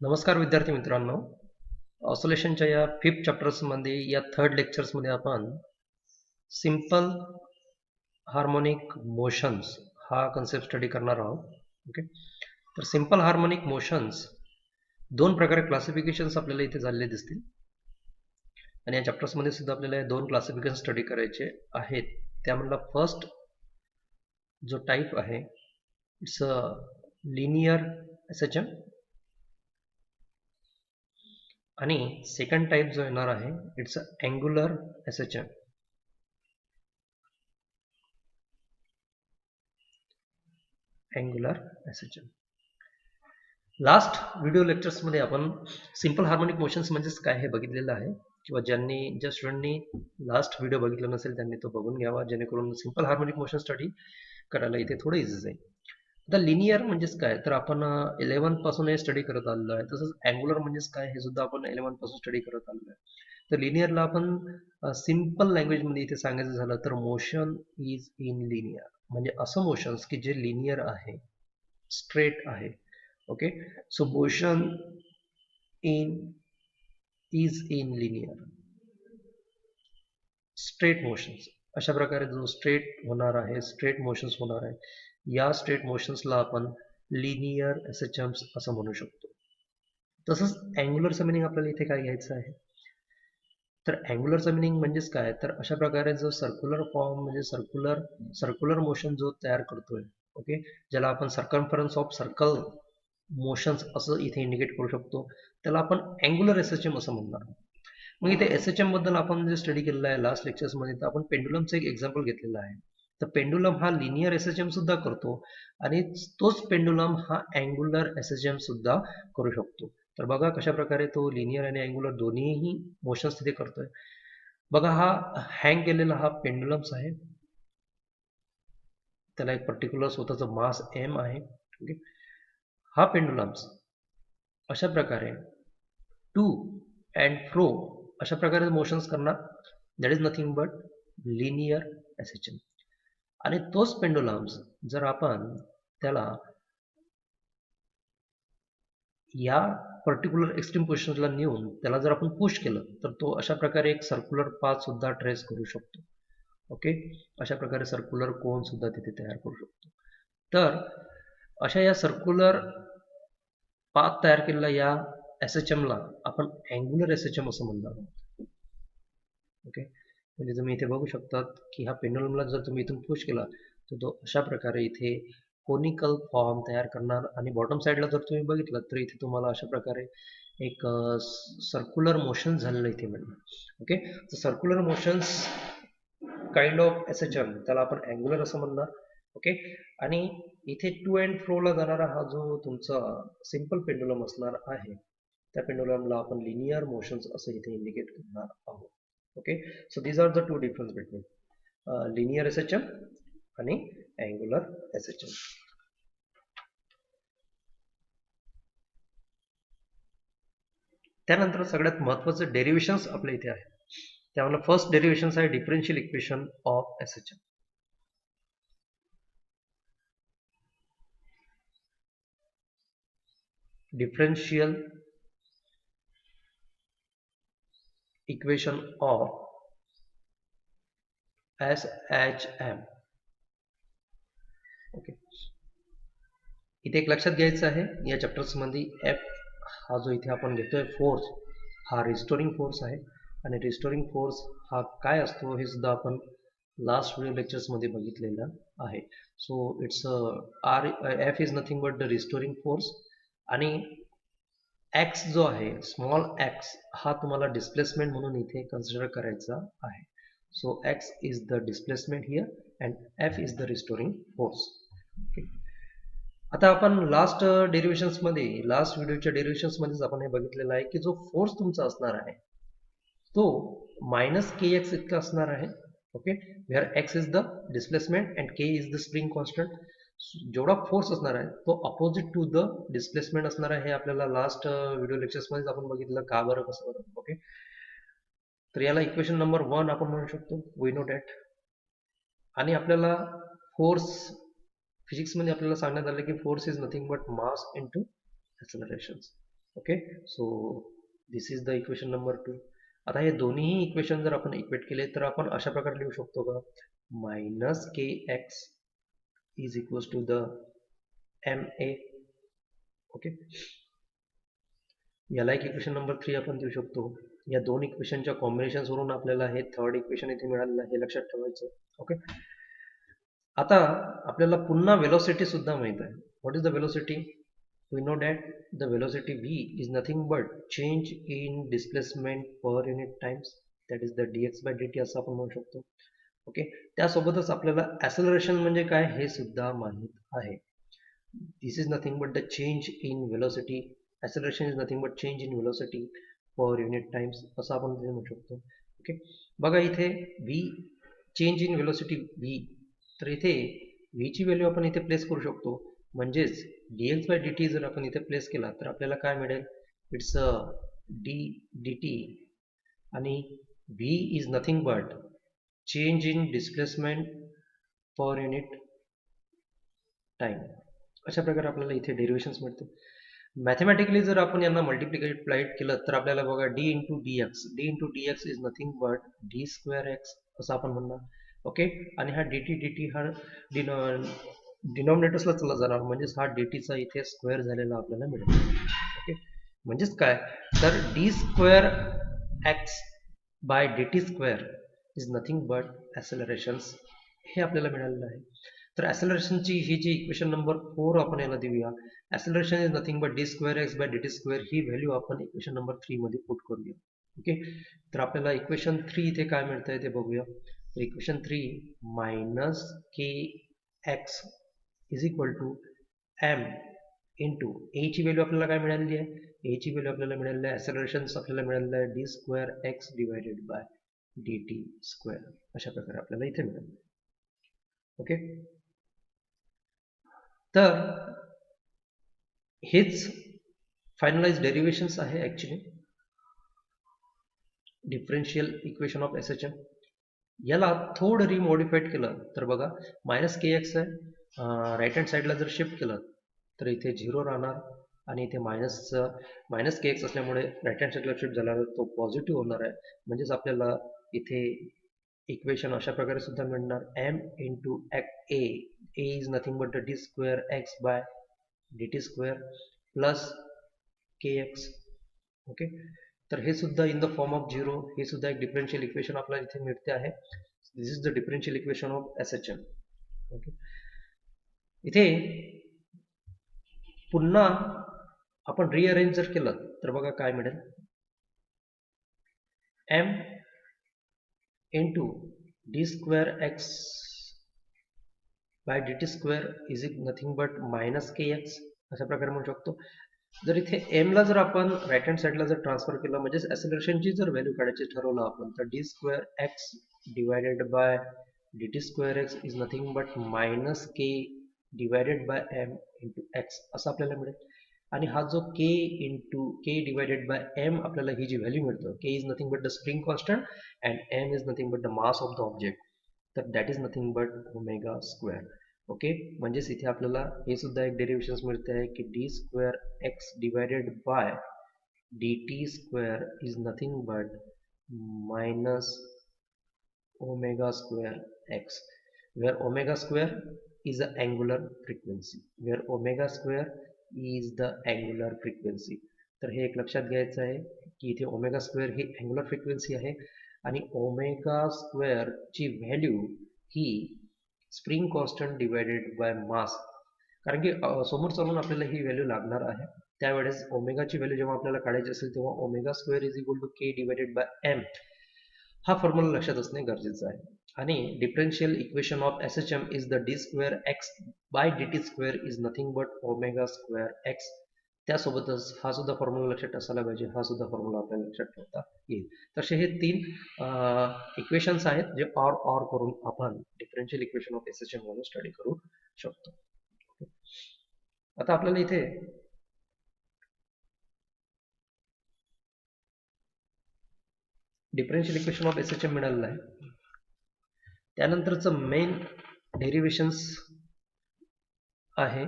नमस्कार विद्यार्थी मित्रांनो, ऑसिलेशनच्या या 5th चॅप्टर्समध्ये या 3rd लेक्चर्समध्ये आपण सिंपल हार्मोनिक मोशन्स हा कन्सेप्ट स्टडी करणार आहोत. ओके, तर सिंपल हार्मोनिक मोशन्स दोन प्रकारे क्लासिफिकेशन्स आपल्याला इथे झालेले दिसतील आणि या चॅप्टर्समध्ये सुद्धा आपल्याला हे दोन क्लासिफिकेशन स्टडी करायचे आहेत. त्यामधला फर्स्ट जो टाईप आहे इट्स अ लिनियर एसएचएम आणि सेकंड टाइप जो येणार आहे it's angular SHM. Angular SHM. Last video लेक्चर्समध्ये आपण सिंपल हार्मोनिक मोशन्स म्हणजेच काय हे बघितलेलं आहे, किंवा ज्या स्टुडंटनी लास्ट व्हिडिओ बघितला नसेल त्यांनी तो बघून घ्यावा, जेणेकरून सिंपल हार्मोनिक मोशन स्टडी करायला इथे थोडं इझी जाईल. आता लिनियर म्हणजेच काय तर आपण 11th पासून हे स्टडी करत आलेलो आहे. तसंच अँग्युलर म्हणजेच काय हे सुद्धा आपण 11th पासून स्टडी करत आलेलो आहे. तर लिनियरला आपण सिंपल लँग्वेजमध्ये इथे सांगायचं झालं तर मोशन इज इन लिनियर, म्हणजे असं मोशन्स की जे लिनियर आहे, स्ट्रेट आहे. Okay, so motion is in linear, straight motions. अशा प्रकारे जो स्ट्रेट होणार आहे, स्ट्रेट मोशन्स होणार आहे, या स्ट्रेट मोशन्सला आपण लिनियर एसएचएम्स असं म्हणू शकतो. तसंच अँग्युलरचं मिनिंग आपल्याला इथे काय घ्यायचं आहे तर अँग्युलरचं मिनिंग म्हणजेच काय तर अशा प्रकारे जो सर्क्युलर फॉर्म म्हणजे सर्क्युलर मोशन जो तयार करतोय, ओके, ज्याला आपण सर्कम्फरन्स ऑफ सर्कल मोशन्स असं इथे इंडिकेट करू शकतो, त्याला आपण अँग्युलर एसएचएम असं म्हणणार. मग इथे एसएचएम बद्दल आपण जे स्टडी केलेलं आहे लास्ट लेक्चर्समध्ये, तर आपण पेंडुलमचं एक एक्झाम्पल घेतलेलं आहे. तर पेंडुलम हा लिनियर एसएचएम सुद्धा करतो आणि तोच पेंडुलम हा अँग्युलर एसएचएम सुद्धा करू शकतो. तर बघा कशा प्रकारे तो लिनियर आणि अँग्युलर दोन्हीही मोशन्स तिथे करतोय. बघा हा हँग केलेला हा पेंडुलम्स आहे, त्याला एक पर्टिक्युलर स्वतःचं मास एम आहे. ओके, हा पेंडुलम्स अशा प्रकारे टू अँड फ्रो अशा प्रकारे मोशन्स करणार. That is nothing but linear SHM. आणि तोच पेंडुलम्स जर आपण त्याला या पर्टिक्युलर एक्स्ट्रीम पोझिशनला नेऊन त्याला जर आपण पुश केलं तर तो अशा प्रकारे एक सर्क्युलर पाथ सुद्धा ट्रेस करू शकतो. ओके, अशा प्रकारे सर्क्युलर कोन सुद्धा तिथे तयार करू शकतो. तर अशा या सर्क्युलर पाथ तयार केलेला या एसएचएमला आपण अँग्युलर एसएचएम असं म्हणणार आहोत. ओके, म्हणजे तुम्ही इथे बघू शकतात की हा पेंडुलमला जर तुम्ही इथून पुश केला तर तो अशा प्रकारे इथे कोनिकल फॉर्म तयार करणार आणि बॉटम साईडला जर तुम्ही बघितलं तर इथे तुम्हाला अशा प्रकारे एक सर्क्युलर मोशन झालेलं इथे मिळणार. ओके, तर circular motions kind of SHM त्याला आपण अँग्युलर असं म्हणणार. ओके, आणि इथे टू अँड फ्रोला जाणारा हा जो तुमचा सिंपल पेंडुलम असणार आहे त्या पेंडुलमला आपण लिनियर मोशन्स असं इथे इंडिकेट करणार आहोत. Okay, so these are the two difference between linear SHM आणि अँग्युलर एसएचएम. त्यानंतर सगळ्यात महत्त्वाचं डेरिव्हेशन्स आपल्या इथे आहे. त्यामुळे फर्स्ट डेरिव्हेशन्स आहे differential equation of SHM. Differential equation of SHM. Okay, इथे एक लक्षात घ्यायचं आहे या चॅप्टर्समध्ये एफ हा जो इथे आपण घेतोय फोर्स हा रिस्टोरिंग फोर्स आहे आणि रिस्टोरिंग फोर्स हा काय असतो हे सुद्धा आपण लास्ट व्हिडिओ लेक्चर्समध्ये बघितलेलं आहे. So it's F is nothing but the restoring force आणि एक्स जो आहे स्मॉल एक्स हा तुम्हाला डिस्प्लेसमेंट म्हणून इथे कन्सिडर करायचा आहे. So X is the displacement here and F is the restoring force. Okay, आता आपण लास्ट व्हिडिओच्या डेरिव्हेशन्समध्येच आपण हे बघितलेलं आहे की जो फोर्स तुमचा असणार आहे तो -kx इतका असणार आहे. Okay, where x is the displacement and k is the spring constant. जेवढा फोर्स असणार आहे तो अपोजिट टू द डिस्प्लेसमेंट असणार आहे. हे आपल्याला लास्ट व्हिडिओ लेक्चर्समध्येच आपण बघितलं का बरं कसं बरं. ओके, तर याला इक्वेशन नंबर 1 आपण म्हणू शकतो, वी नो दॅट. आणि आपल्याला फोर्स फिजिक्समध्ये आपल्याला सांगण्यात आलं की force is nothing but mass into acceleration. Okay. So this is the equation number 2. आता हे दोन्ही इक्वेशन जर आपण इक्वेट केले तर आपण अशा प्रकारे लिहू शकतो का, minus K x is equals to the M A. Okay. याला एक इक्वेशन नंबर 3 आपण देऊ शकतो. या दोन इक्वेशनच्या कॉम्बिनेशन्स वरून आपल्याला हे थर्ड इक्वेशन इथे मिळालेलं आहे, हे लक्षात ठेवायचं. ओके. आता आपल्याला पुन्हा वेलोसिटी सुद्धा माहित आहे. What is the velocity? We know that the velocity v is nothing but change in displacement per unit times, that is the dx by dt असं आपण म्हणू शकतो. ओके. त्यासोबतच आपल्याला ॲसेलरेशन म्हणजे काय हे सुद्धा माहित आहे. This is nothing but the change in velocity. Acceleration is nothing but change in velocity per unit times असं आपण ते म्हणू शकतो. ओके. बघा इथे v change in velocity v, तर इथे v ची व्हॅल्यू आपण इथे प्लेस करू शकतो. म्हणजेच dx बाय dt जर आपण इथे प्लेस केला तर आपल्याला काय मिळेल? इट्स d dt आणि v is nothing but change in displacement per unit time. अशा प्रकारे आपल्याला इथे डेरिव्हेशन्स मिळते. मॅथमॅटिकली जर आपण यांना मल्टिप्लाइड केलं तर आपल्याला बघा d into D x is nothing but D square x असं आपण म्हणणार. ओके. आणि हा dt हा डिनॉमिनेटर्सला चला जाणार, म्हणजेच हा dtचा इथे स्क्वेअर झालेला आपल्याला मिळेल. ओके. म्हणजेच काय, तर d square x by dt square is nothing but accelerations, हे आपल्याला मिळालेलं आहे. तर ॲसेलरेशनची ही जी इक्वेशन नंबर 4 आपण याला देऊया, acceleration is nothing but D square x by dt square, ही व्हॅल्यू आपण इक्वेशन नंबर 3 मध्ये पुट करूया. ओके. तर आपल्याला इक्वेशन 3 इथे काय मिळतंय ते बघूया. तर equation 3 minus K x is equal to m into a ची व्हॅल्यू आपल्याला काय मिळालेली आहे? ए ची व्हॅल्यू आपल्याला मिळालेली आहे, ॲसेलरेशन आपल्याला मिळालेलं आहे D square x divided by dt square. अशा प्रकारे आपल्याला इथे मिळेल. ओके. तर हेच फायनलाइज डेरिव्हेशन्स आहे actually differential equation of SHM. याला थोडं रिमॉडिफाईड केलं तर बघा, मायनस के एक्स आहे, राईट हँड साईडला जर शिफ्ट केलं तर इथे 0 राहणार आणि इथे मायनस के एक्स असल्यामुळे राईट हँड साईडला शिफ्ट झाल्यावर तो पॉझिटिव्ह होणार आहे. म्हणजेच आपल्याला इथे इक्वेशन अशा प्रकारे सुद्धा मिळणार, M into A is nothing but D square x by dt square plus K X. Okay. तर हे सुद्धा इन द फॉर्म ऑफ 0, हे सुद्धा एक डिफरन्शियल इक्वेशन आपल्याला इथे मिळते आहे. This is the differential equation of SHM. Okay. इथे पुन्हा आपण रिअरेंज जर केलं तर बघा काय मिळेल, M into D square x by dt square is nothing but minus K X अशा प्रकारे म्हणू शकतो. जर इथे m ला जर आपण राईट हँड साईडला जर ट्रान्सफर केलं, म्हणजे ॲसेलरेशनची जर व्हॅल्यू काढायची ठरवलं आपण, तर d square x divided by dt square x is nothing but minus K divided bye m into x असं आपल्याला मिळेल. आणि हा जो के डिवायडेड बाय m आपल्याला ही जी व्हॅल्यू मिळतं, k is nothing but the spring constant and m is nothing but the mass of the object, तर that is nothing but omega square. Okay. म्हणजेच इथे आपल्याला हे सुद्धा एक डेरिव्हेशन्स मिळते आहे की D square x divided by dt square is nothing but minus omega square X, where omega square is a angular frequency, where omega square is the angular frequency. तर हे एक लक्षात घ्यायचं आहे की इथे ओमेगा स्क्वेअर ही अँग्युलर फ्रिक्वेन्सी आहे आणि ओमेगा स्क्वेअर ची व्हॅल्यू ही spring constant divided by mass, कारण की समोर चालून आपल्याला ही व्हॅल्यू लागणार आहे. त्यावेळेस ओमेगाची व्हॅल्यू जेव्हा आपल्याला काढायची असेल तेव्हा omega square is equal to K divided by M, हा फॉर्म्युला लक्षात असणे गरजेचं आहे. आणि differential equation of SHM is the D square x by dt square is nothing but omega square X. त्यासोबतच हा सुद्धा फॉर्म्युला लक्षात असायला पाहिजे, हा सुद्धा फॉर्म्युला आपल्याला लक्षात ठेवता येईल. तसे हे 3 इक्वेशन्स आहेत जे ऑर करून आपण डिफरन्शियल इक्वेशन ऑफ SHM म्हणून स्टडी करू शकतो. आता आपल्याला इथे डिफरन्शियल इक्वेशन ऑफ SHM मिळालेलं आहे. त्यानंतरचं मेन डेरिव्हेशन्स आहे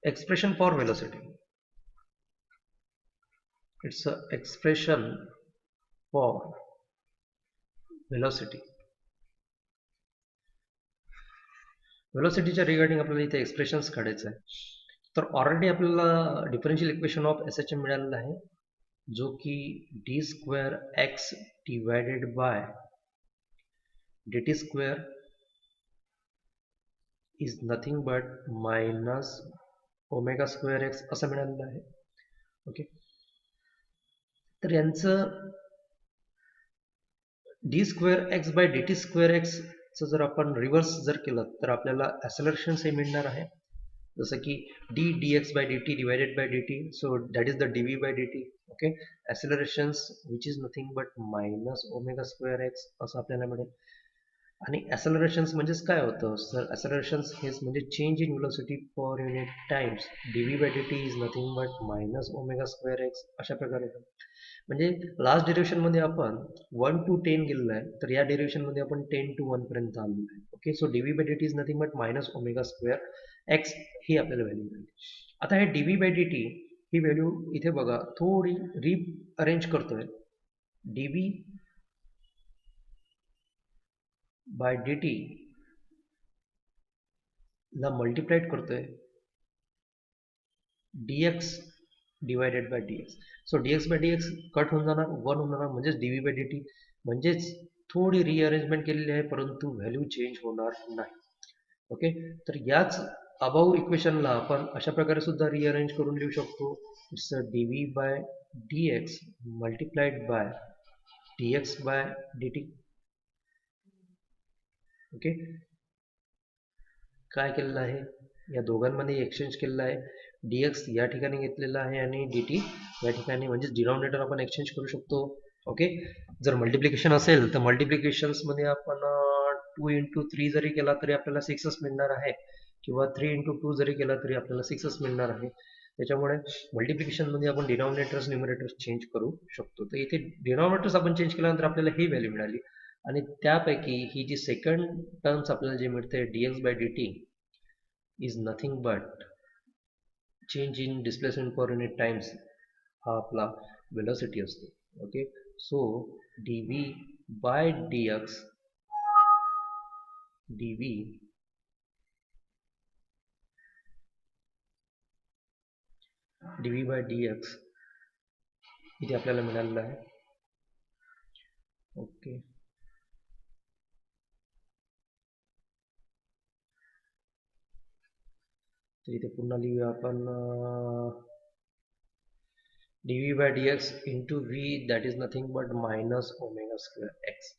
expression for velocity. It's a expression for velocity. व्हेलॉसिटीच्या रिगार्डिंग आपल्याला इथे एक्सप्रेशन्स काढायचं आहे. तर ऑलरेडी आपल्याला differential equation of S H M मिळालेला आहे, जो की D square x divided by d t square is nothing but minus omega square x असं मिळालेलं आहे. ओके, तर यांचं d square x by d t square x जर आपण रिव्हर्स जर केलं तर आपल्याला ॲक्सेलरेशन्स हे मिळणार आहे, जसं की d d x by d t divided by d t, so that is the d v by d t. Okay, accelerations which is nothing but minus omega square x असं आपल्याला मिळेल. आणि ॲक्सेलरेशन्स म्हणजेच काय होतं सर? ॲक्सेलरेशन्स हेच म्हणजे change in velocity per unit times D v by d T is nothing but minus omega square x अशा प्रकारे. म्हणजे लास्ट डेरिव्हेशनमध्ये आपण 1 to 10 गेलेलं आहे, तर या डेरिव्हेशनमध्ये आपण 10 to 1 पर्यंत आलेलो आहे. Okay, so d v by d T is nothing but minus omega square x ही आपल्याला व्हॅल्यू मिळाली. आता हे d v by d t ही व्हॅल्यू इथे बघा थोडी रिअरेंज करतोय. D v by d t ला मल्टिप्लाइड करतोय dx divided by dx. So dx by dx cut होऊन जाणार, 1 होऊन जाणार, म्हणजेच dv बाय dt. म्हणजेच थोडी रिअरेंजमेंट केलेली आहे, परंतु व्हॅल्यू चेंज होणार नाही. ओके, तर याच अबाव इक्वेशनला आपण अशा प्रकारे सुद्धा रिअरेंज करून लिहू शकतो. It's dv by dx multiplied by dx by dt. Okay, काय केलेलं आहे, या दोघांमध्ये एक्सचेंज केलेलं आहे. dx या ठिकाणी घेतलेला आहे आणि dt या ठिकाणी, म्हणजे डिनॉमिनेटर आपण एक्सचेंज करू शकतो. ओके, जर मल्टिप्लिकेशन असेल तर मल्टिप्लिकेशन्स मध्ये आपण 2 into 3 जरी केला तरी आपल्याला 6च मिळणार आहे, किंवा 3 into 2 जरी केला तरी आपल्याला 6च मिळणार आहे. त्याच्यामुळे मल्टिप्लिकेशन मध्ये आपण डिनॉमिनेटर्स न्यूमरेटर्स चेंज करू शकतो. तर इथे डिनॉमिनेटर्स आपण चेंज केल्यानंतर आपल्याला ही व्हॅल्यू मिळाली, आणि त्यापैकी ही जी सेकंड टर्म्स आपल्याला जे मिळते dx by dt is nothing but change in displacement per unit times हा आपला वेलोसिटी असतो. Okay, so dv by dx dv by dx इथे आपल्याला मिळालेलं आहे. ओके, तर इथे पुन्हा लिहूया आपण dv by dx into v that is nothing but minus omega square x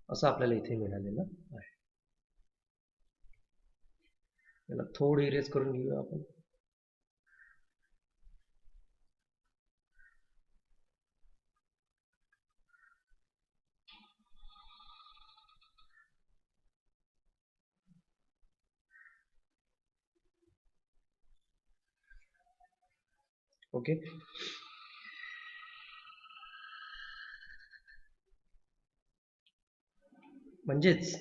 असं आपल्याला इथे मिळालेलं आहे. याला थोडी इरेज करून घेऊया आपण. ओके, म्हणजेच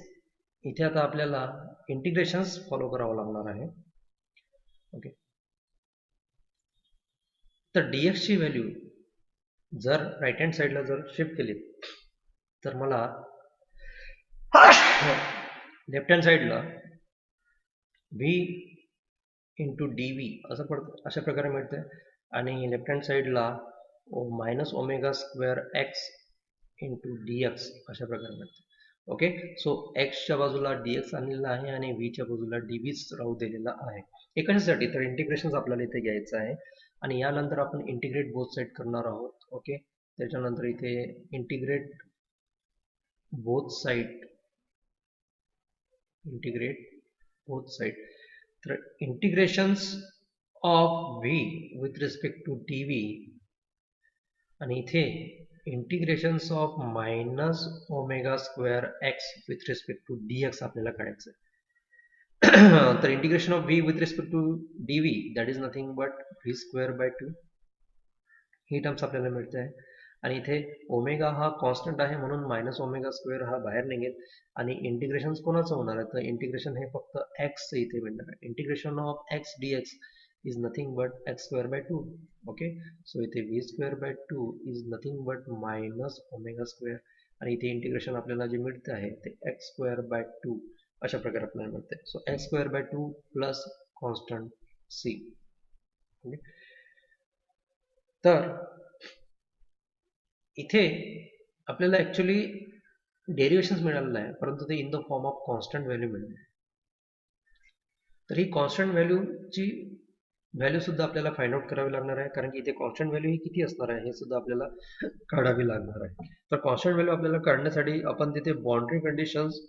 इथे आता आपल्याला इंटिग्रेशन्स फॉलो करावं लागणार आहे. ओके, तर dx ची व्हॅल्यू जर राईट हँड साईडला जर शिफ्ट केली तर मला लेफ्ट हँड साईडला v इंटू डी व्ही असं पडतं, अशा प्रकारे मिळते. आणि लेफ्ट हँड साईडला minus omega square x into D x अशा प्रकारे मिळते. ओके, सो एक्सच्या बाजूला dx आणलेला आहे आणि व्हीच्या बाजूला dvच राहू दिलेला आहे. एकासाठी तर इंटिग्रेशन आपल्याला इथे घ्यायचं आहे, आणि यानंतर आपण इंटिग्रेट बोथ साईड करणार आहोत. ओके, त्याच्यानंतर इथे इंटिग्रेट बोथ साईड तर integrations of v with respect to dv, आणि इथे integrations of minus omega square x with respect to dx आपल्याला काढायचं आहे. तर integration of v with respect to dv that is nothing but v square by 2 ही terms आपल्याला मिळते आहे. आणि इथे ओमेगा हा कॉन्स्टंट आहे म्हणून मायनस ओमेगा स्क्वेअर हा बाहेर निघेल, आणि इंटिग्रेशन कोणाचं होणार आहे, तर इंटिग्रेशन हे फक्त एक्स इथे मिळणार आहे. Integration of x dx is nothing but x square by 2. Okay, so इथे v square by 2 is nothing but minus omega square, आणि इथे इंटिग्रेशन आपल्याला जे मिळते आहे ते x स्क्वेअर बाय 2 अशा प्रकारे आपल्याला मिळते. So x square by 2 plus constant c. Okay, तर इथे आपल्याला ऍक्च्युली डेरिव्हेशन्स मिळालेलं आहे, परंतु ते in the form of constant value मिळते. तर ही कॉन्स्टंट व्हॅल्यूची व्हॅल्यू सुद्धा आपल्याला फाइंड आउट करावी लागणार आहे, कारण की इथे कॉन्स्टंट व्हॅल्यू ही किती असणार आहे हे सुद्धा आपल्याला काढावी लागणार आहे. तर कॉन्स्टंट व्हॅल्यू आपल्याला काढण्यासाठी आपण तिथे बाउंड्री कंडिशन्स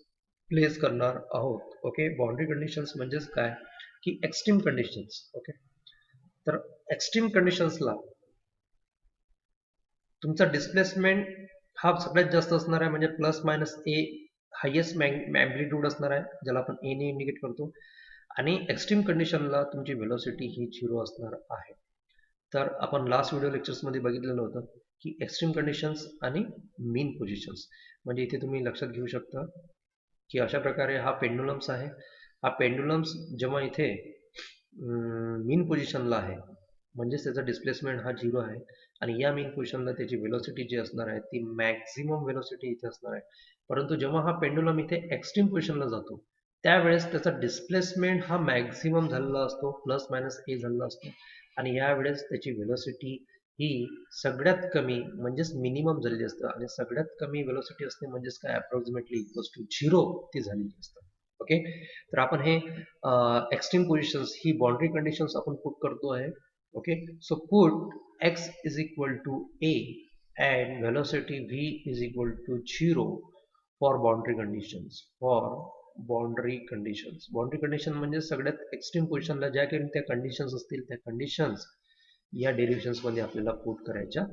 प्लेस करणार आहोत. ओके, बाउंड्री कंडिशन्स म्हणजेच काय की एक्स्ट्रीम कंडिशन्स. ओके, तर एक्स्ट्रीम कंडिशन्सला तुमचा डिस्प्लेसमेंट हा सगळ्यात जास्त असणार आहे, म्हणजे प्लस मायनस ए हायेस्ट मॅग्निट्यूड असणार आहे, ज्याला आपण ए ने इंडिकेट करतो, आणि एक्स्ट्रीम कंडिशनला तुमची व्हेलॉसिटी ही 0 असणार आहे. तर आपण लास्ट व्हिडिओ लेक्चर्समध्ये बघितलेलं होतं की एक्स्ट्रीम कंडिशन्स आणि मीन पोझिशन्स, म्हणजे इथे तुम्ही लक्षात घेऊ शकता की अशा प्रकारे हा पेंडुलम्स आहे. हा पेंडुलम्स जेव्हा इथे मीन पोझिशनला आहे म्हणजेच त्याचा डिस्प्लेसमेंट हा 0 आहे, आणि या मीन पोझिशनला त्याची व्हेलॉसिटी जी असणार आहे ती मॅक्झिमम व्हेलॉसिटी इथे असणार आहे. परंतु जेव्हा हा पेंडुलम इथे एक्स्ट्रीम पोझिशनला जातो त्यावेळेस त्याचा डिस्प्लेसमेंट हा मॅक्झिमम झालेला असतो, प्लस मायनस ए झालेला असतो, आणि यावेळेस त्याची व्हेलॉसिटी ही सगळ्यात कमी म्हणजेच मिनिमम झालेली असतं, आणि सगळ्यात कमी व्हेलॉसिटी असते म्हणजेच काय अप्रॉक्सिमेटली इक्वल्स टू 0 ती झालेली असतं. ओके, तर आपण हे एक्स्ट्रीम पोझिशन्स ही बाउंड्री कंडिशन्स आपण पुट करतो आहे. Okay, so put x is equal to a and velocity v is equal to 0 for boundary conditions. Boundary condition म्हणजे सगळ्यात एक्स्ट्रीम पोझिशनला ज्या काही त्या कंडिशन्स असतील त्या कंडिशन्स या डेरिव्हेशन्स मध्ये आपल्याला पुट करायच्या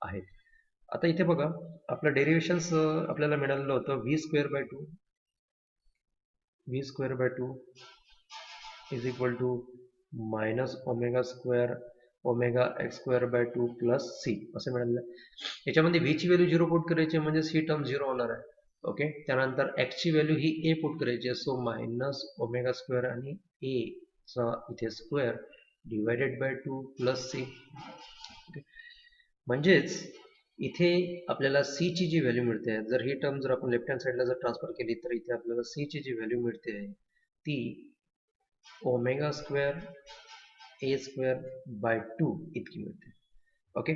आहेत. आता इथे बघा आपलं डेरिव्हेशन्स आपल्याला मिळालेलं होतं v square by 2 is equal to minus omega square omega X square by 2 plus C असं मिळालेलं आहे. याच्यामध्ये v ची व्हॅल्यू 0 पुट करायची म्हणजे ही टर्म 0 होणार आहे. ओके, त्यानंतर x ची व्हॅल्यू ही a पुट करायची आहे, सो मायनस ओमेगा स्क्वेअर आणि a चा इथे square divided by 2 plus C. Okay, म्हणजेच इथे आपल्याला c ची जी व्हॅल्यू मिळते, जर ही टर्म जर आपण लेफ्ट हँड साइडला जर ट्रान्सफर केली तर इथे आपल्याला c ची जी व्हॅल्यू मिळते ती omega square A square by 2 इतकी मिळते. ओके,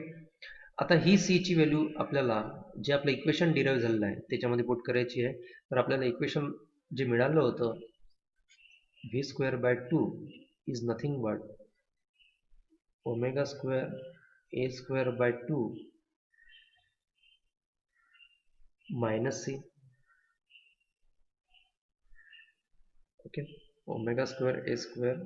आता ही सी ची व्हॅल्यू आपल्याला जे आपलं इक्वेशन डिराईव्ह झालेलं आहे त्याच्यामध्ये पुट करायची आहे. तर आपल्याला इक्वेशन जे मिळालं होतं V square by 2 is nothing but omega square A square by 2 minus C. Okay, omega square A square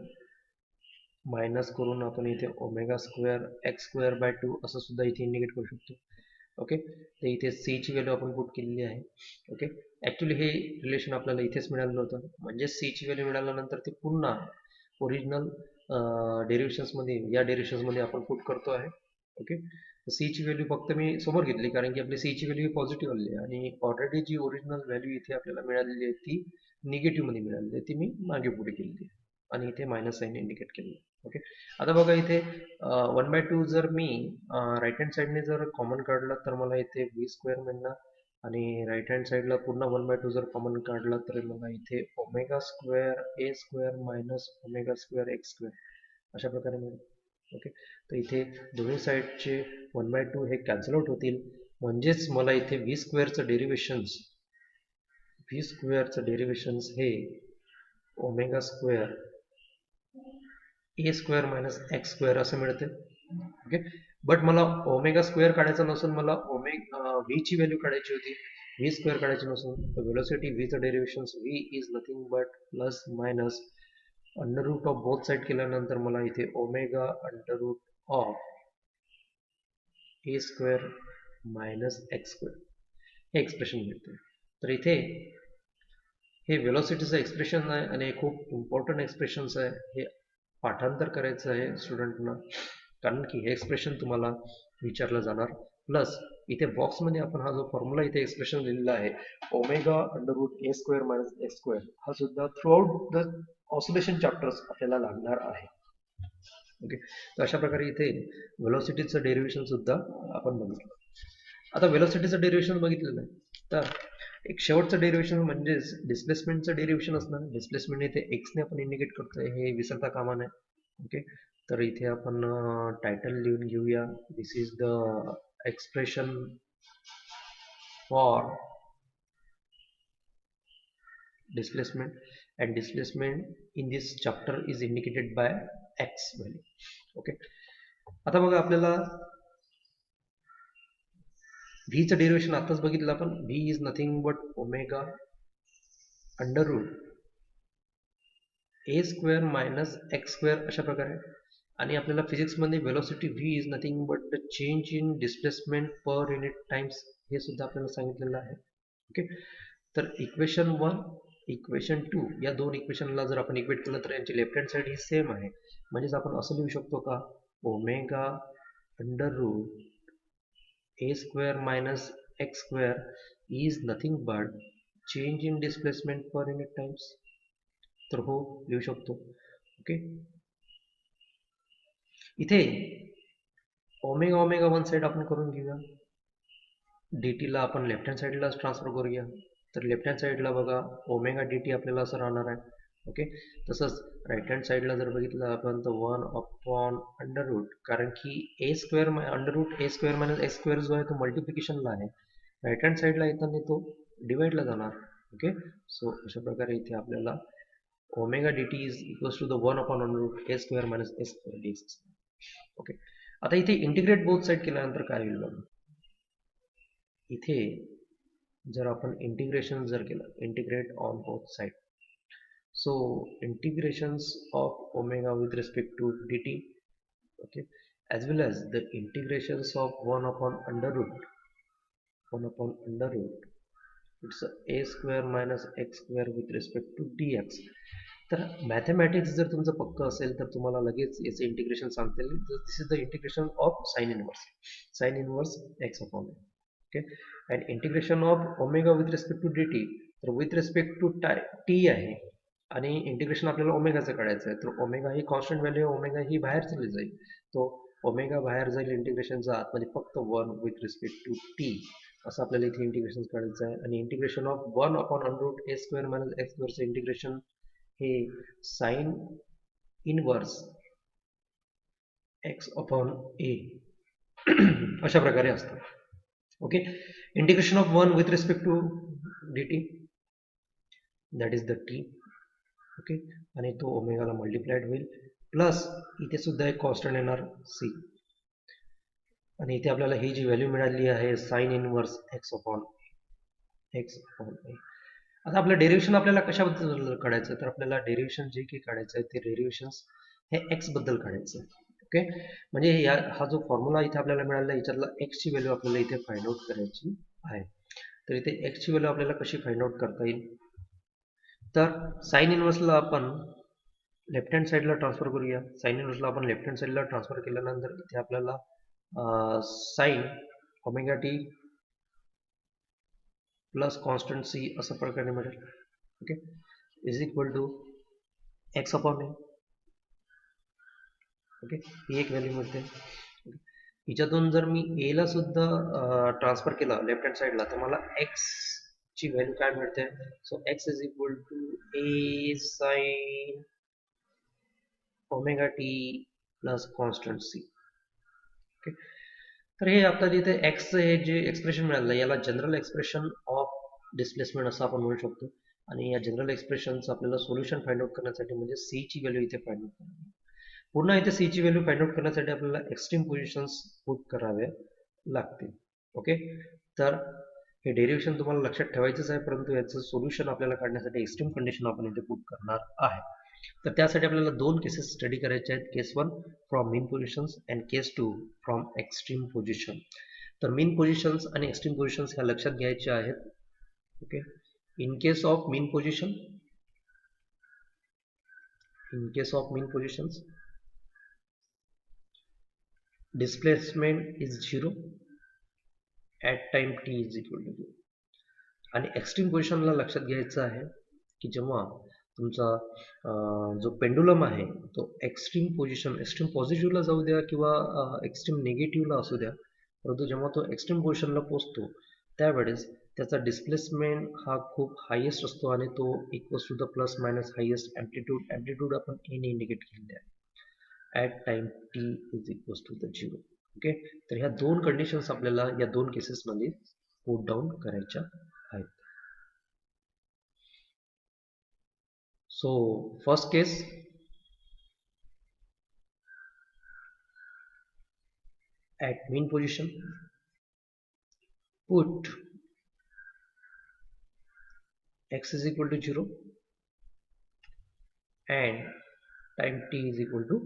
minus करून आपण इथे omega square x square by 2 असं सुद्धा इथे इंडिकेट करू शकतो. ओके, तर इथे सी ची व्हॅल्यू आपण पुट केलेली आहे. ओके, ऍक्च्युली हे रिलेशन आपल्याला इथेच मिळालं होतं, म्हणजे सी ची व्हॅल्यू मिळाल्यानंतर ते पुन्हा ओरिजिनल डेरिव्हेशन्स मध्ये या डेरिव्हेशन्स मध्ये आपण पुट करतो आहे. ओके, सी ची व्हॅल्यू फक्त मी समोर घेतली कारण की आपली सी ची व्हॅल्यू पॉझिटिव्ह आली आहे, आणि ऑलरेडी जी ओरिजिनल व्हॅल्यू इथे आपल्याला मिळालेली आहे ती निगेटिव्ह मध्ये मिळालेली आहे, ती मी मागे पुढे केलेली आहे आणि इथे मायनस साईन इंडिकेट केलेली. ओके, आता बघा इथे 1/2 जर मी राईट हँड साईडने जर कॉमन काढला तर मला इथे व्ही स्क्वेअर मिळणार, आणि राईट हँड साईडला पुन्हा 1/2 जर कॉमन काढला तर मला इथे ओमेगा स्क्वेअर ए square minus omega square x square अशा प्रकारे मिळेल. ओके, तर इथे दोन्ही साईडचे 1/2 हे कॅन्सल आउट होतील, म्हणजेच मला इथे व्ही स्क्वेअरचं डेरिव्हेशन्स हे ओमेगा स्क्वेअर ए स्क्वेअर मायनस एक्स स्क्वेअर असं मिळते. ओके, बट मला ओमेगा स्क्वेअर काढायचा नसून मला व्ही ची व्हॅल्यू काढायची होती, व्ही स्क्वेअर काढायची नसून व्हेलॉसिटी व्हीचं derivations v is nothing but plus minus under root of both side केल्यानंतर मला इथे omega under root of a square minus x square हे एक्सप्रेशन मिळते. तर इथे हे व्हेलॉसिटीचं एक्सप्रेशन आहे आणि खूप इम्पॉर्टंट एक्सप्रेशन्स आहे, हे पाठांतर करायचं आहे स्टुडंटना, कारण की हे एक्सप्रेशन तुम्हाला विचारलं जाणार. प्लस इथे बॉक्समध्ये आपण हा जो फॉर्म्युला इथे एक्सप्रेशन लिहिलेला आहे ओमेगा अंडर रूट ए स्क्वेअर मायनस एक्स स्क्वेअर हा सुद्धा through out the oscillation chapters आपल्याला लागणार आहे. ओके, तर अशा प्रकारे इथे व्हेलॉसिटीचं डेरिव्हेशन सुद्धा आपण बघितलं. आता व्हेलॉसिटीचं डेरिव्हेशन बघितलेलं आहे, तर एक शेवटचं डेरिव्हेशन म्हणजेच डिस्प्लेसमेंटचं डेरिव्हेशन असणार. डिस्प्लेसमेंट इथे एक्सने आपण इंडिकेट करतोय, हे विसरता कामा नये. ओके, तर इथे आपण टायटल लिहून घेऊया. This is the expression for displacement, and displacement in this chapter is indicated by x value. Okay, आता बघा आपल्याला v चं डेरिव्हेशन आताच बघितलं आपण. v is nothing but omega under root a square minus x square अशा प्रकारे. आणि आपल्याला फिजिक्समध्ये velocity v is nothing but the change in displacement per unit times, हे सुद्धा आपल्याला सांगितलेलं आहे. ओके, तर इक्वेशन 1 इक्वेशन 2 या दोन इक्वेशनला जर आपण इक्वेट केलं तर यांची लेफ्ट हँड साईड ही सेम आहे. म्हणजेच आपण असं लिहू शकतो का, omega under root A square minus x square is nothing but change in displacement per unit times. तर हो, लिहू शकतो. ओके, इथे ओमेगा ओमेगा वन साईड आपण करून घेऊया. डी टीला आपण लेफ्ट हँड साईडला ट्रान्सफर करूया. तर लेफ्ट हँड साईडला बघा ओमेगा डी टी आपल्याला असं राहणार आहे. ओके, तसंच राईट हँड साईडला जर बघितलं आपण तर 1 अपॉन अंडर रूट, कारण की ए स्क्वेअर अंडर रूट ए स्क्वेअर मायनस एक्स स्क्वेअर जो आहे तो मल्टिप्लिकेशनला आहे. राईट हँड साईडला येताना तो डिवाइडला जाणार. ओके, सो अशा प्रकारे इथे आपल्याला omega D T is equals to the 1 upon under root A square minus x square D X. Okay, आता इथे इंटिग्रेट बोथ साईड केल्यानंतर काय होईल बघा. इथे जर आपण इंटिग्रेशन जर केलं, integrate on both side, so integrations of omega with respect to d t, okay, as well as the integrations of 1 upon under root it's a square minus x square with respect to dx. तर mathematics जर तुमचं पक्क असेल तर तुम्हाला लगेच याचं integration सांगता येईल. This is the integration of sine inverse x upon. Okay, and integration of omega with respect to d t, तर विथ रिस्पेक्ट टू टी आहे आणि इंटिग्रेशन आपल्याला ओमेगाचं काढायचं आहे. तर ओमेगा ही कॉन्स्टंट व्हॅल्यू, ओमेगा ही बाहेर चली जाईल, तो ओमेगा बाहेर जाईल इंटिग्रेशनचा आतमध्ये, फक्त 1 विथ रिस्पेक्ट टू टी असं आपल्याला इथे इंटिग्रेशन काढायचं आहे. आणि integration of 1 upon under root A square minus x स्क्वेअरचं इंटिग्रेशन हे sine inverse x upon a अशा प्रकारे असतं. Okay, integration of 1 with respect to d t, that is the t. Okay, आणि तो ओमेगाला मल्टिप्लाइड होईल, प्लस इथे सुद्धा एक कॉन्स्टंट येणार सी. आणि इथे आपल्याला ही जी व्हॅल्यू मिळाली आहे साइन इनवर्स एक्स अपॉन ए. आता आपलं डेरिव्हेशन आपल्याला कशाबद्दल काढायचं, तर आपल्याला डेरिव्हेशन जे काही काढायचं आहे ते डेरिव्हेशन हे एक्स बद्दल काढायचं आहे. ओके, म्हणजे हा जो फॉर्म्युला इथे आपल्याला मिळाला याच्यातला एक्स ची व्हॅल्यू आपल्याला इथे फाइंड आउट करायची आहे. तर इथे एक्स ची व्हॅल्यू आपल्याला कशी फाइंड आउट करता येईल, तर साइन इनवर्सला आपण लेफ्ट हँड साईडला ट्रान्सफर करूया. साइन इनवर्सला आपण लेफ्ट हँड साईडला ट्रान्सफर केल्यानंतर इथे आपल्याला sine omega T plus constant c अशा प्रकारे मिळेल. Okay, is equal to x upon a. Okay, ही एक व्हॅल्यू मिळते. हिच्यातून जर मी ए ला सुद्धा ट्रान्सफर केला लेफ्ट हँड साईडला तर मला एक्स ची व्हॅल्यू काय मिळते, so X is equal to A sine omega T plus constant C. Okay, तर हे आता इथे एक्स हे जे एक्सप्रेशन मिळालं याला जनरल एक्सप्रेशन ऑफ डिस्प्लेसमेंट असं आपण म्हणू शकतो. आणि या जनरल एक्सप्रेशनचं आपल्याला सोल्युशन फाइंड आउट करण्यासाठी म्हणजे सी ची व्हॅल्यू इथे फाइंड आउट करणार. पुन्हा इथे सी ची व्हॅल्यू फाइंड आउट करण्यासाठी आपल्याला एक्स्ट्रीम पोझिशन्स पुट करावे लागतील. ओके, तर हे डेरिव्हेशन तुम्हाला लक्षात ठेवायचंच आहे, परंतु याचं सोल्युशन आपल्याला काढण्यासाठी एक्स्ट्रीम कंडिशन आपण इथे पुट करणार आहे. तर त्यासाठी आपल्याला दोन केसेस स्टडी करायचे आहेत, case 1 from mean positions and case 2 from extreme position. तर मीन पोझिशन्स आणि एक्स्ट्रीम पोझिशन्स ह्या लक्षात घ्यायच्या आहेत. Okay, in case of mean positions displacement is 0 at time t is equal to 0. आणि एक्स्ट्रीम पोझिशनला लक्षात घ्यायचं आहे की जेव्हा तुमचा जो पेंडुलम आहे तो एक्स्ट्रीम पोझिशन, एक्स्ट्रीम पॉझिटिव्हला जाऊ द्या किंवा एक्स्ट्रीम निगेटिव्हला असू द्या, परंतु जेव्हा तो एक्स्ट्रीम पोझिशनला पोचतो त्यावेळेस त्याचा डिस्प्लेसमेंट हा खूप हायेस्ट असतो आणि तो equals to the plus minus highest amplitude आपण एने इंडिकेट केलेले आहे at time T is equals to the 0. Okay, तर ह्या दोन कंडिशन्स आपल्याला या दोन केसेसमध्ये पुट डाऊन करायच्या आहेत. So first case, at mean position, put x is equal to 0 and time t is equal to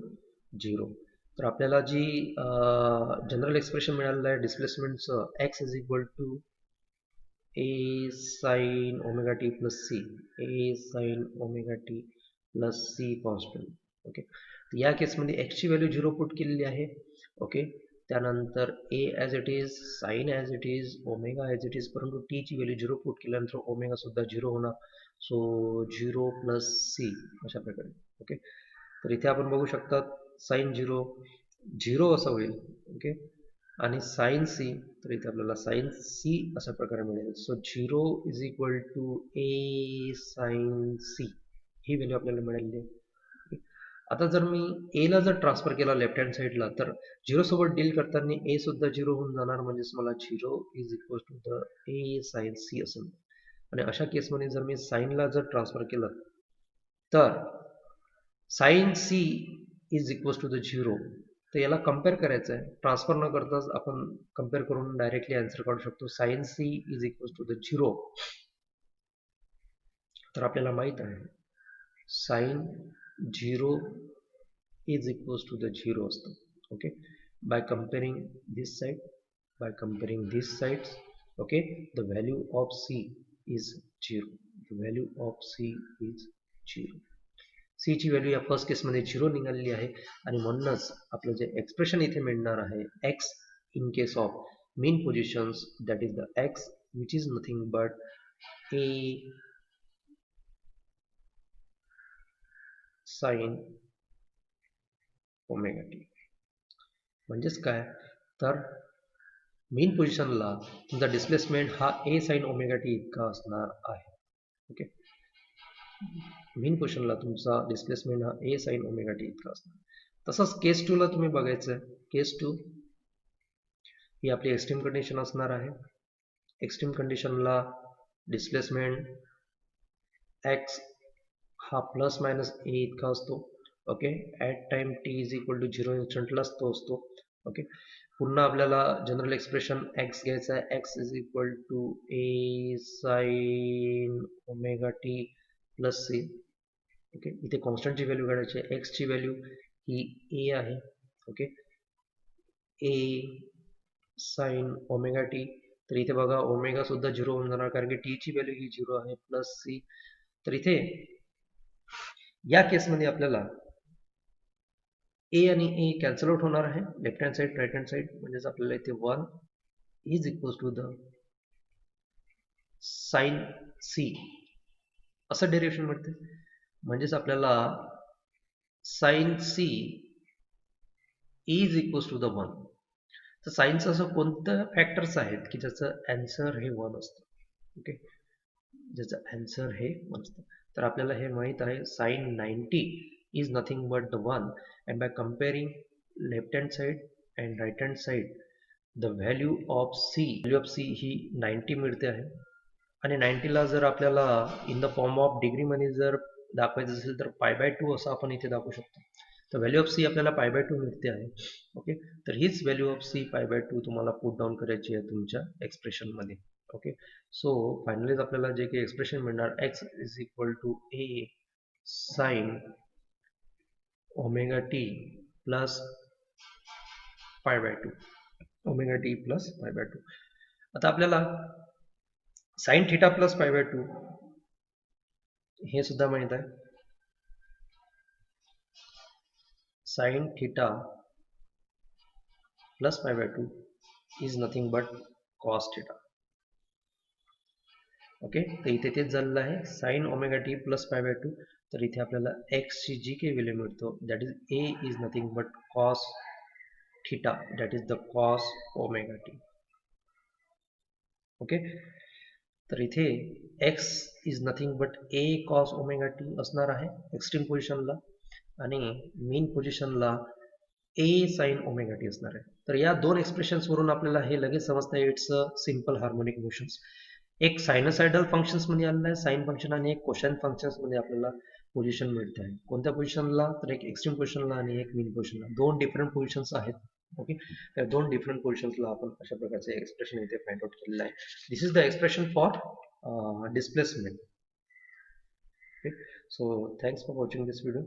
0. तर आपल्याला जी जनरल एक्सप्रेशन मिळालेलं आहे डिस्प्लेसमेंटचं x is equal to a sin omega t plus c, a sin omega t plus c constant. Okay, तर या केसमध्ये x ची value 0 put केलेली आहे. ओके, त्यानंतर a as it is, sine as it is, omega as it is, परंतु t ची value 0 put केल्यानंतर ओमेगा सुद्धा 0 होणार. सो 0 प्लस c अशा प्रकारे. ओके, तर इथे आपण बघू शकता साइन 0 0 असं होईल. ओके, आणि साइन सी, तर इथे आपल्याला साइन सी अशा प्रकारे मिळेल. So 0 is equal to A sine C ही व्हॅल्यू आपल्याला मिळालेली आहे. आता जर मी ए ला जर ट्रान्सफर केला लेफ्ट हँड साईडला तर 0 सोबत डील करताना ए सुद्धा 0 होऊन जाणार, म्हणजेच मला 0 is equal to the A sine C असेल. आणि अशा केसमध्ये जर मी साईनला जर ट्रान्सफर केलं तर sine C is equal to the 0. तर याला कम्पेअर करायचं आहे, ट्रान्सफर न करताच आपण कम्पेअर करून डायरेक्टली आन्सर काढू शकतो. Sine C is equal to the 0. तर आपल्याला माहित आहे sine 0 is equal to the 0 असतं. Okay, by comparing this side, by comparing this sides. Okay, the value of C is 0. The value of C is 0. C ची value या first केसमध्ये 0 निघालेली आहे आणि म्हणूनच आपलं जे एक्सप्रेशन इथे मिळणार आहे x in case of mean positions, that is the x which is nothing but A sine omega T. म्हणजेच काय, तर मीन पोझिशनला तुमचा डिस्प्लेसमेंट हा ए साइन ओमेगा टी इतका असणार आहे. ओके, मीन पोझिशनला तुमचा डिस्प्लेसमेंट हा ए साइन ओमेगा टी इतका असणार. तसंच केस 2 ला तुम्ही बघायचं आहे. केस 2 ही आपली एक्स्ट्रीम कंडिशन असणार आहे. एक्स्ट्रीम कंडिशनला डिस्प्लेसमेंट एक्स हा प्लस मायनस ए इतका असतो. Okay, at time T is equal to 0 इन्स्टंटलाच तो असतो. ओके, पुन्हा आपल्याला जनरल एक्सप्रेशन एक्स घ्यायचा आहे. X is equal to A sine omega T plus C. Okay, इथे कॉन्स्टंटची व्हॅल्यू काढायची आहे. एक्सची व्हॅल्यू ही ए आहे. ओके, ए साइन ओमेगा टी. तर इथे बघा ओमेगा सुद्धा 0 होऊन जाणार कारण की टी ची व्हॅल्यू ही 0 आहे प्लस सी. तर इथे या केसमध्ये आपल्याला ए आणि ए कॅन्सल आउट होणार आहे, left hand side right hand side, म्हणजेच आपल्याला इथे 1 is equal to the sine C असं डेरिवेशन मिळते. म्हणजेच आपल्याला sine C is equal to the 1. तर साइनचं असं कोणतं फॅक्टर्स आहेत की ज्याचं आन्सर हे 1 असतं. ओके, ज्याचं आन्सर हे 1 असतं. तर आपल्याला हे माहित आहे sine 90 is nothing but the 1 and by comparing left hand side and right hand side the value of c ही 90 मिळते आहे. आणि 90ला जर आपल्याला इन द फॉर्म ऑफ डिग्रीमध्ये जर दाखवायचं असेल तर π/2 असं आपण इथे दाखवू शकतो. तर व्हॅल्यू ऑफ सी आपल्याला π/2 मिळते आहे. ओके, तर हीच व्हॅल्यू ऑफ सी π/2 तुम्हाला पुट डाऊन करायची आहे तुमच्या एक्सप्रेशनमध्ये. ओके, सो फायनलीच आपल्याला जे काही एक्सप्रेशन मिळणार x is equal to A sine omega T plus π/2. Omega T plus π/2. आता आपल्याला साइन थिटा प्लस π/2 हे सुद्धा माहित आहे. Sine theta plus π/2 is nothing but cos theta. Okay, तर इथे तेच झालेलं आहे साइन ओमेगा टी प्लस π/2. तर इथे आपल्याला x ची जी काही व्हॅल्यू मिळतो that is a is nothing but cos theta, that is the cos omega t. Okay, तर इथे x is nothing but a cos omega t असणार आहे एक्स्ट्रीम पोझिशनला, आणि मीन पोझिशनला a sin ओमेगा t असणार आहे. तर या दोन एक्सप्रेशन्स वरून आपल्याला हे लगेच समजतं it's a simple harmonic motions. एक सायनोसायडल फंक्शन्स मध्ये आलेला आहे साइन फंक्शन, आणि एक कोसाइन फंक्शन्स मध्ये आपल्याला पोझिशन मिळते आहे. कोणत्या पोझिशनला, तर एक एक्स्ट्रीम पोझिशनला आणि एक मीन पोझिशनला, दोन डिफरंट पोझिशन्स आहेत. ओके, त्या दोन डिफरंट पोझिशन्सला आपण अशा प्रकारचे एक्सप्रेशन इथे फाइंड आउट केलेलं आहे. This is the expression for displacement. Okay, so thanks for watching this video.